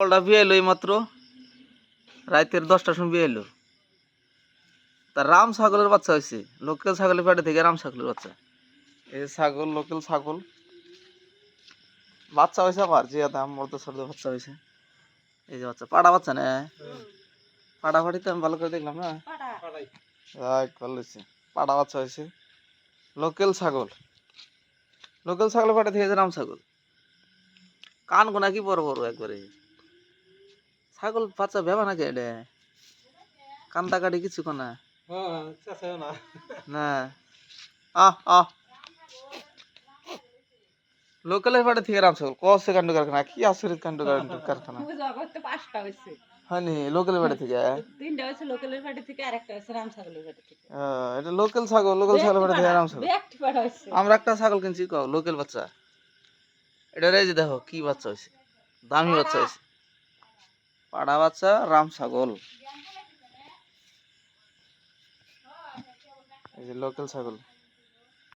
ছাগলটা বিয়ে এলো মাত্র রাতের 10টার সময় বিয়ে এলো। তা রাম ছাগলের বাচ্চা হয়েছে, লোকাল ছাগলের পেটে থেকে রাম ছাগলের বাচ্চা। এই ছাগল লোকাল ছাগল বাচ্চা হয়েছে আবার যে দাম মর্দ সর্দ বাচ্চা হয়েছে। এই যে বাচ্চা পাড়া বাচ্চা না, পাড়া ফাড়ি তো আমি ভালো করে দেখলাম না, ভালো হয়েছে পাড়া বাচ্চা হয়েছে। লোকাল ছাগল, লোকাল ছাগলের পেটে থেকে রাম ছাগল। কান গোনা কি বড় বড় একবারে। ছাগল বাচ্চা ভেবা নাকি এটা, কান্দা কাটি কিছু কোনা না। আহ আহ লোকালের পাড়ে থেকে রাম ছাগল কসে কাণ্ড কারখানা, কি আচরিত কাণ্ড কারখানা। হ্যাঁ নি লোকালের বাড়ি থেকে তিনটা হচ্ছে লোকালের বাড়ি থেকে, আরেকটা হচ্ছে রাম ছাগলের বাড়ি থেকে। এটা লোকাল ছাগল, লোকাল ছাগলের বাড়ি থেকে রাম ছাগল। আমরা একটা ছাগল কিনছি কও লোকাল বাচ্চা, এটা এই যে দেখো কি বাচ্চা হয়েছে, দামি বাচ্চা হয়েছে, পাড়া বাচ্চা রাম ছাগল। এই যে লোকাল ছাগল।